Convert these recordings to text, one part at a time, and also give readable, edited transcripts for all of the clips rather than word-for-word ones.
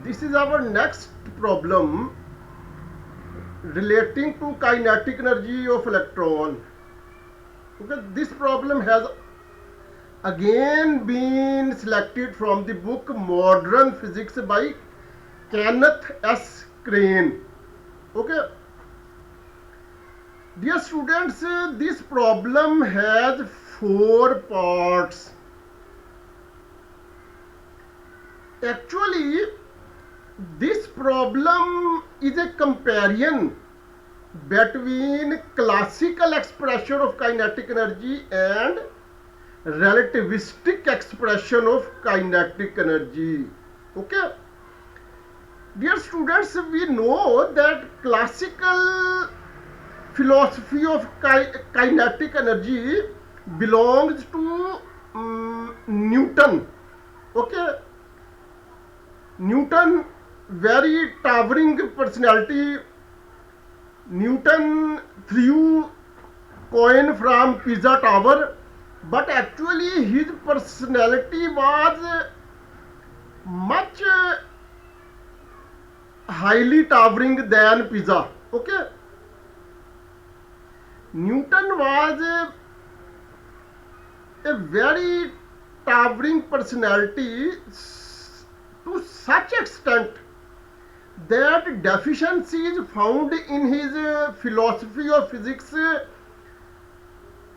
This is our next problem relating to kinetic energy of electron. Okay, this problem has again been selected from the book Modern Physics by Kenneth S. Crane. Okay, dear students, this problem has 4 parts. Actually, this problem is a comparison between classical expression of kinetic energy and relativistic expression of kinetic energy. Okay, dear students, we know that classical philosophy of kinetic energy belongs to Newton. Okay, Newton, very towering personality. Newton threw coin from Pisa Tower, but actually his personality was much highly towering than Pisa. Okay, Newton was a very towering personality to such extent that deficiencies found in his philosophy of physics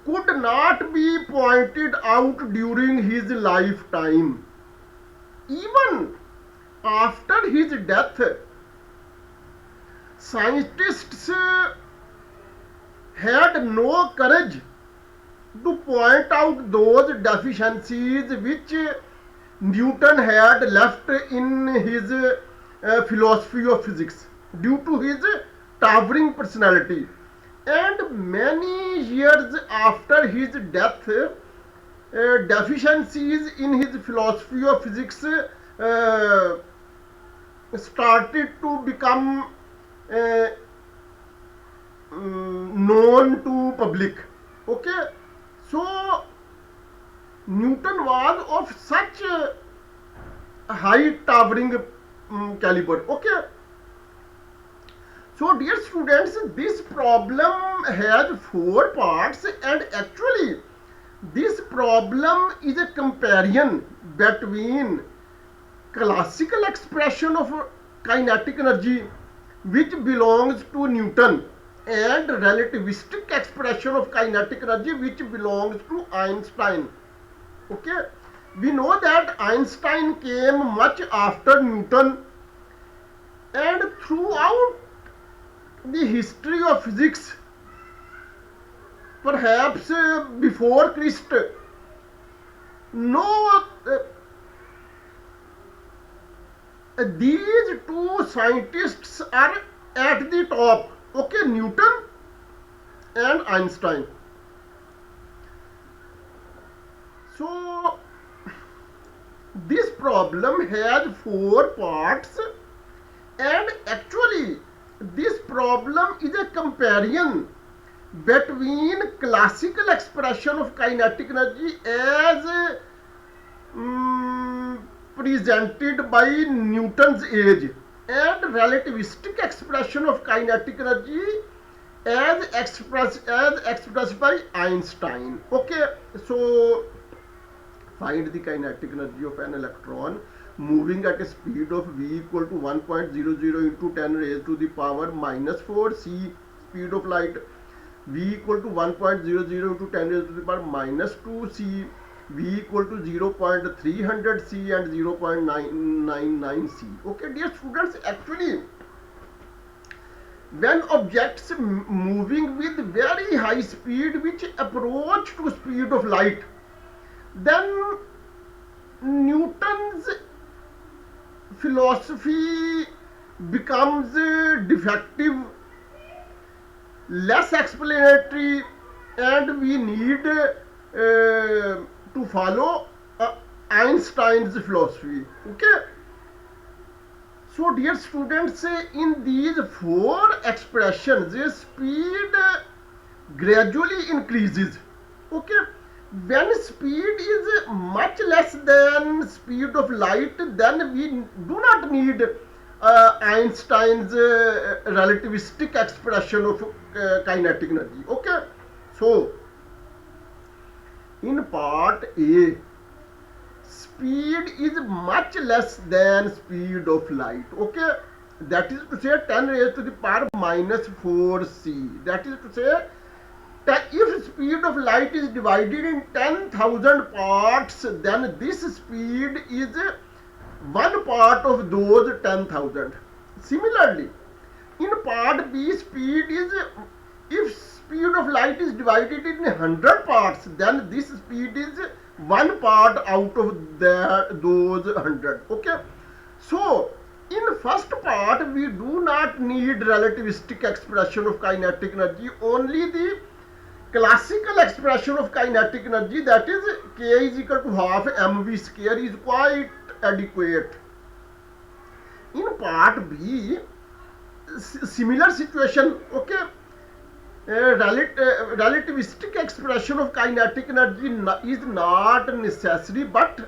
could not be pointed out during his lifetime. Even after his death, scientists had no courage to point out those deficiencies which Newton had left in his philosophy of physics due to his towering personality. And many years after his death, deficiencies in his philosophy of physics started to become known to public. Okay, so Newton was of such high towering caliber. Okay, so dear students, this problem has 4 parts, and actually this problem is a comparison between classical expression of kinetic energy which belongs to Newton and relativistic expression of kinetic energy which belongs to Einstein. Okay, we know that Einstein came much after Newton, and throughout the history of physics, perhaps before Christ, no these two scientists are at the top. Okay, Newton and Einstein. So this problem has 4 parts, and actually this problem is a comparison between classical expression of kinetic energy as presented by Newton's age and relativistic expression of kinetic energy as expressed by Einstein. Okay, so find the kinetic energy of an electron moving at a speed of v equal to 1.00 into 10 raised to the power minus 4 c speed of light, v equal to 1.00 into 10 raised to the power minus 2 c, v equal to 0.300 c and 0.999 c. Okay, dear students, actually when objects moving with very high speed which approach to speed of light, then Newton's philosophy becomes defective, less explanatory, and we need to follow Einstein's philosophy. Okay, so dear students, in these 4 expressions, speed gradually increases. Okay, when speed is much less than speed of light, then we do not need Einstein's relativistic expression of kinetic energy. Okay, so in part A, speed is much less than speed of light. Okay, that is to say 10 raised to the power minus 4c. That is to say that if speed of light is divided in 10,000 parts, then this speed is one part of those 10,000. Similarly, in part B, speed is, if speed of light is divided in 100 parts, then this speed is one part out of those 100. Okay, so in first part we do not need relativistic expression of kinetic energy, only the classical expression of kinetic energy, that is k is equal to half mv square, is quite adequate. In part B, similar situation. Okay, relativistic expression of kinetic energy is not necessary, but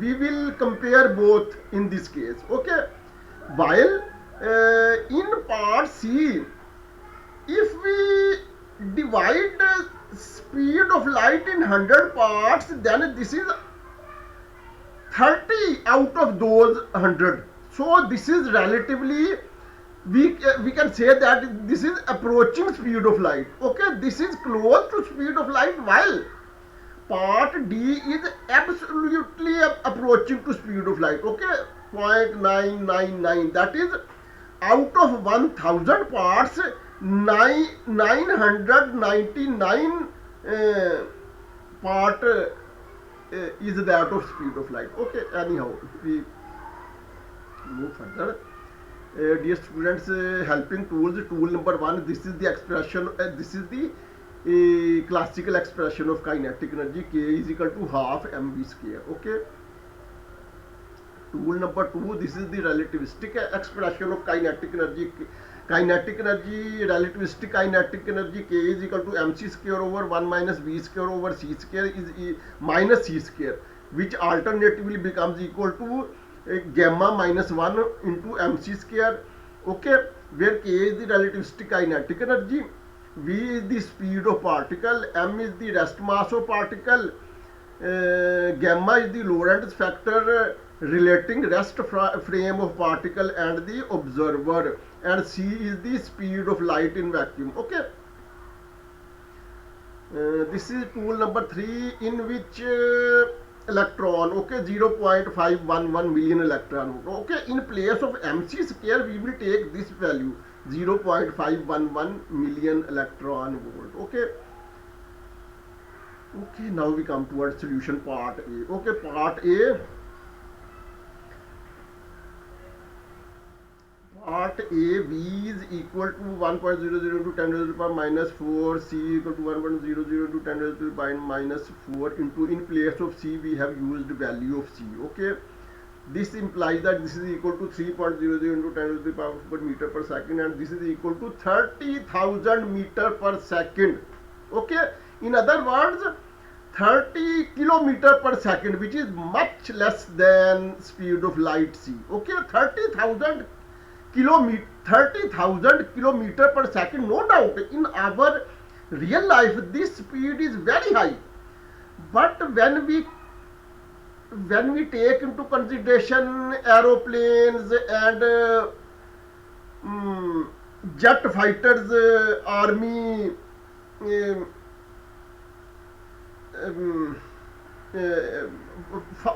we will compare both in this case. Okay, while in part C, if we divide the speed of light in 100 parts, then this is 30 out of those 100. So this is relatively, we can say that this is approaching speed of light. Okay, this is close to speed of light, while part D is absolutely approaching to speed of light. Okay, 0.999, that is out of 1000 parts, 999 part is that of speed of light. Okay, anyhow, we move further. Dear students, helping tools, tool number 1, this is the expression, this is the classical expression of kinetic energy, k is equal to half mv square. Okay, tool number 2, this is the relativistic expression of kinetic energy. Kinetic energy, relativistic kinetic energy, k is equal to mc square over 1 minus v square over c square is minus c square, which alternatively becomes equal to gamma minus 1 into mc square. Okay, where k is the relativistic kinetic energy, v is the speed of particle, m is the rest mass of particle, gamma is the Lorentz factor relating rest frame of particle and the observer, and c is the speed of light in vacuum. Okay, this is tool number 3, in which electron, okay, 0.511 million electron. Okay, in place of mc square we will take this value, 0.511 million electron volt. Okay, okay, now we come towards solution part A. Okay, part A, part A, V is equal to 1.00 into 10 to the power minus 4, C equal to 1.00 into 10 to the power minus 4 into, in place of C we have used value of C. Okay, this implies that this is equal to 3.00 into 10 to the power per meter per second, and this is equal to 30,000 meter per second. Okay, in other words, 30 kilometer per second, which is much less than speed of light c. Okay, 30,000 kilometer per second. No doubt in our real life this speed is very high, but when we take into consideration aeroplanes and jet fighters, army,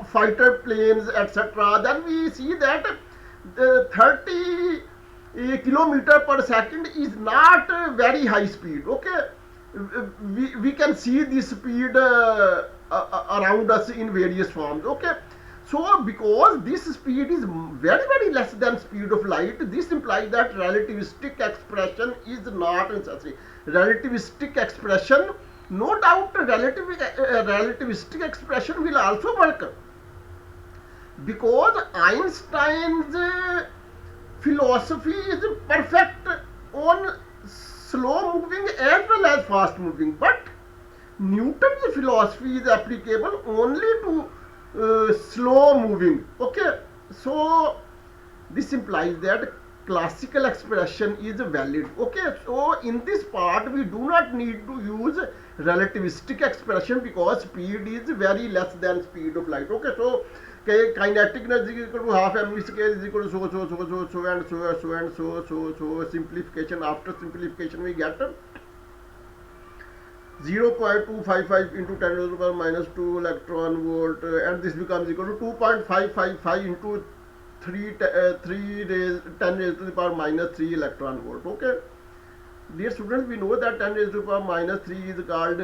fighter planes, etc., then we see that 30 kilometer per second is not very high speed. Okay, we can see this speed around us in various forms. Okay, so because this speed is very less than speed of light, this implies that relativistic expression is not necessary. Relativistic expression, no doubt, relativistic expression will also work, because Einstein's philosophy is perfect on slow moving as well as fast moving. But Newton's philosophy is applicable only to slow moving. Okay, so this implies that classical expression is valid. Okay, so in this part we do not need to use relativistic expression because speed is very less than speed of light. Okay, so kinetic energy is equal to half mv square is equal to so and so simplification. After simplification we get 0.255 into 10 raised to the power minus 2 electron volt, and this becomes equal to 2.555 into 3 raised 10 raised to the power minus 3 electron volt. Okay, dear students, we know that 10 raised to the power minus 3 is called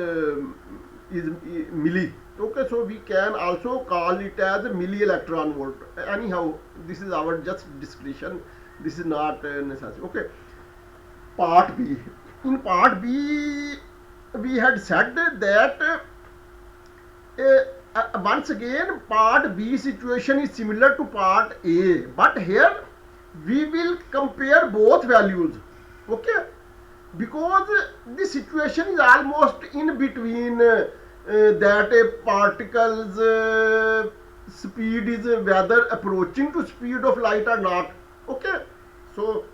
is milli. Okay, so we can also call it as milli electron volt. Anyhow, this is our just discretion, this is not necessary. Okay, part B. In part B we had said that once again part B situation is similar to part A, but here we will compare both values. Okay, because the situation is almost in between that a particle's speed is whether approaching to speed of light or not. Okay, so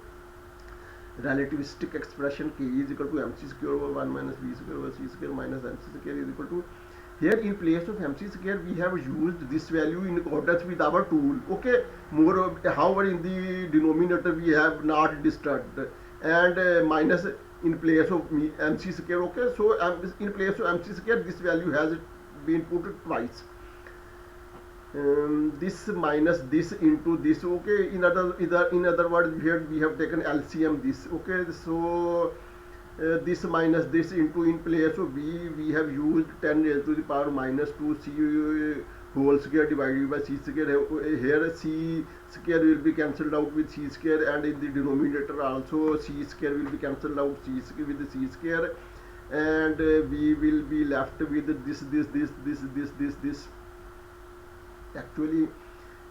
relativistic expression k is equal to mc square over 1 minus v square over c square minus mc square is equal to, here in place of mc square we have used this value in accordance with our tool. Okay, more however in the denominator we have not disturbed, and minus in place of mc square. Okay, so in place of mc square this value has been put twice. This minus this into this. Okay, in other words, here we have taken LCM this. Okay, so this minus this into, in place of b we have used 10 raised to the power minus 2 c whole square divided by c square. Here c square will be cancelled out with c square, and in the denominator also c square will be cancelled out c square with the c square, and we will be left with this. Actually,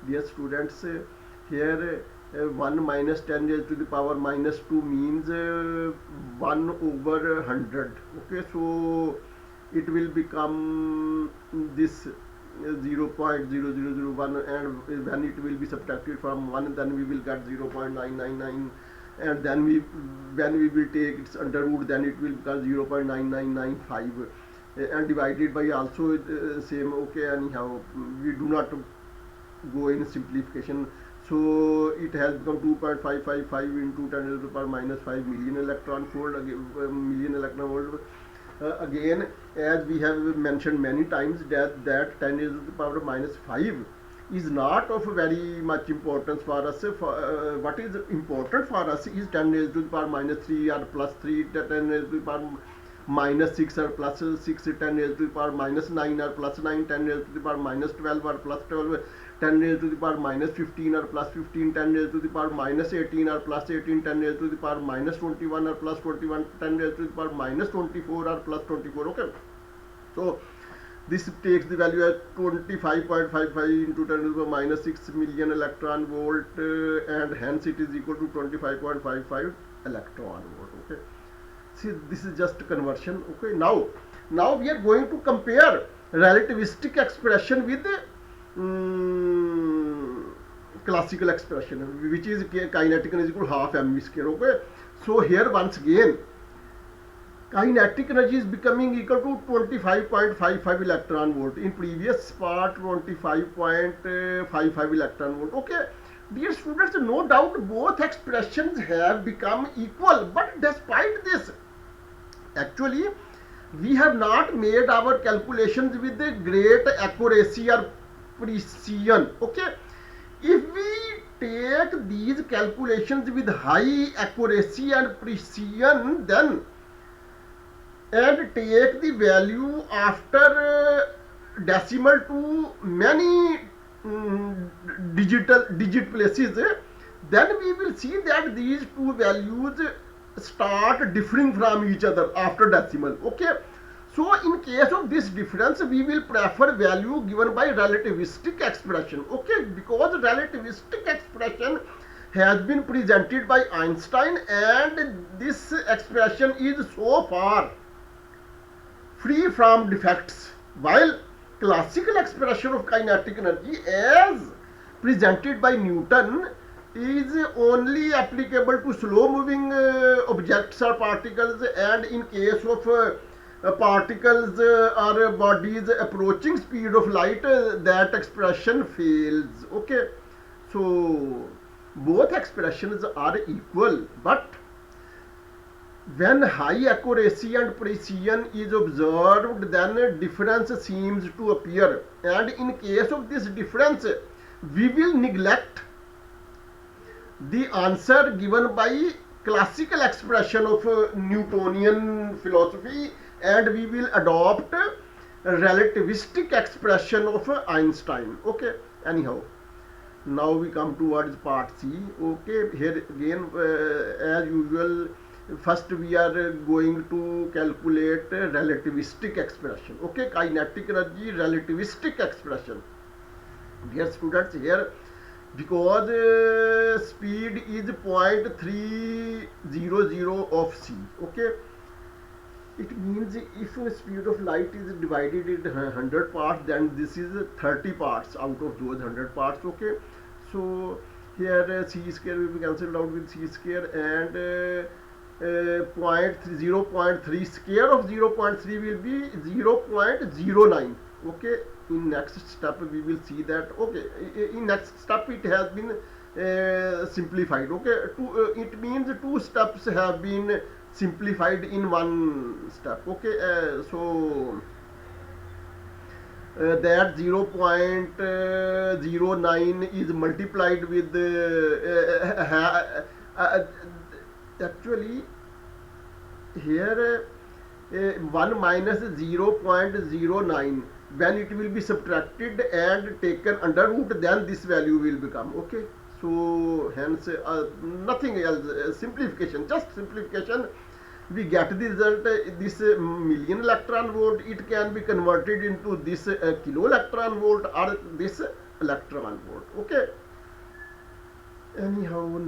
dear students, here 1 minus 10 raised to the power minus 2 means 1 over 100. Okay, so it will become this 0.0001, and when it will be subtracted from 1, then we will get 0.999, and then when we will take its under root, then it will become 0.9995, and divided by also same. Okay, anyhow we do not go in simplification, so it has become 2.555 into 10 to the power minus 5 million electron volt. Million electron volt. Again, as we have mentioned many times, that 10 to the power minus 5 is not of very much importance for us. What is important for us is 10 raised to the power minus 3 or plus 3, 10 raised to the power minus 6 or plus 6, 10 raised to the power minus 9 or plus 9, 10 raised to the power minus 12 or plus 12, 10 raised to the power minus 15 or plus 15, 10 raised to the power minus 18 or plus 18, 10 raised to the power minus 21 or plus 21, 10 raised to the power minus 24 or plus 24. Okay, so this takes the value as 25.55 into 10 to the power minus 6 million electron volt, and hence it is equal to 25.55 electron volt. Okay, see, this is just conversion. Okay, now we are going to compare relativistic expression with classical expression, which is kinetic energy equal to half mv square. Okay, so here once again kinetic energy is becoming equal to 25.55 electron volt. In previous part 25.55 electron volt. Okay, dear students, no doubt both expressions have become equal, but despite this, actually we have not made our calculations with the great accuracy or precision. Okay, if we take these calculations with high accuracy and precision, then and take the value after decimal to many digit places, then we will see that these two values start differing from each other after decimal. Okay, so in case of this difference, we will prefer value given by relativistic expression. Okay, because relativistic expression has been presented by Einstein, and this expression is so far free from defects, while classical expression of kinetic energy as presented by Newton is only applicable to slow moving objects or particles, and in case of particles or bodies approaching speed of light, that expression fails. Okay, so both expressions are equal, but when high accuracy and precision is observed, then a difference seems to appear, and in case of this difference, we will neglect the answer given by classical expression of Newtonian philosophy, and we will adopt relativistic expression of Einstein. Okay, anyhow, now we come towards part C. Okay, here again, as usual, first we are going to calculate relativistic expression. Okay, kinetic energy relativistic expression. Dear students, here because speed is 0.300 of c. Okay, it means if speed of light is divided into 100 parts, then this is 30 parts out of those 100 parts. Okay, so here c square will be cancelled out with c square, and 0.3 square of 0.3 will be 0.09. Okay, in next step we will see that. Okay, in next step it has been simplified. Okay, it means two steps have been simplified in one step. Okay, so that 0.09 is multiplied with actually here 1 minus 0.09, when it will be subtracted and taken under root, then this value will become. Okay, so hence nothing else, simplification, just simplification, we get the result. This million electron volt, it can be converted into this kilo electron volt or this electron volt. Okay, anyhow,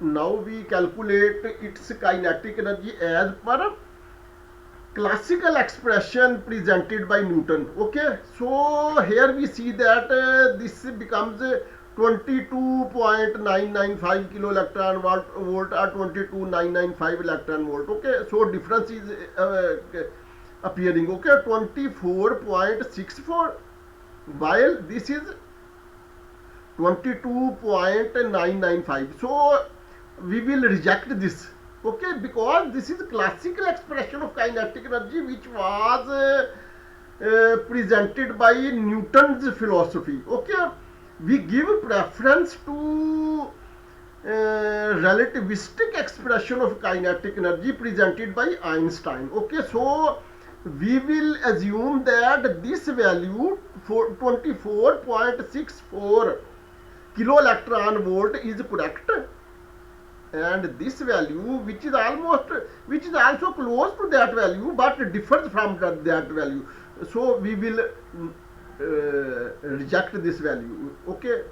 now we calculate its kinetic energy as per classical expression presented by Newton. Okay, so here we see that this becomes 22.995 kilo electron volt or 22.995 electron volt. Okay, so difference is appearing. Okay, 24.64, while this is 22.995. so we will reject this. Okay, because this is classical expression of kinetic energy which was presented by Newton's philosophy. Okay, we give preference to relativistic expression of kinetic energy presented by Einstein. Okay, so we will assume that this value for 24.64 kilo electron volt is correct, and this value which is also close to that value but differs from that value, so we will reject this value. Okay,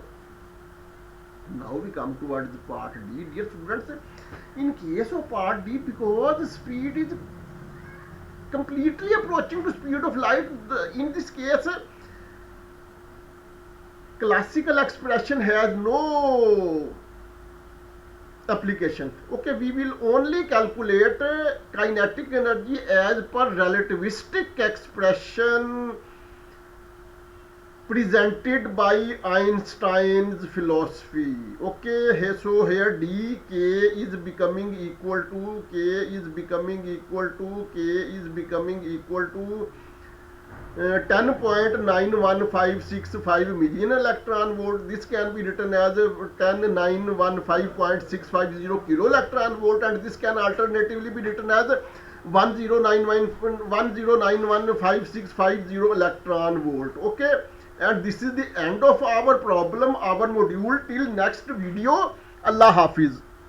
now we come towards part D. Dear students, in case of part D, because speed is completely approaching to speed of light, in this case classical expression has no application. Okay, we will only calculate kinetic energy as per relativistic expression presented by Einstein's philosophy. Okay, so here d k is becoming equal to 10.91565 million electron volt. This can be written as 10,915.650 kilo electron volt, and this can alternatively be written as 10915650 electron volt. Okay, and this is the end of our problem, our module. Till next video, Allah Hafiz.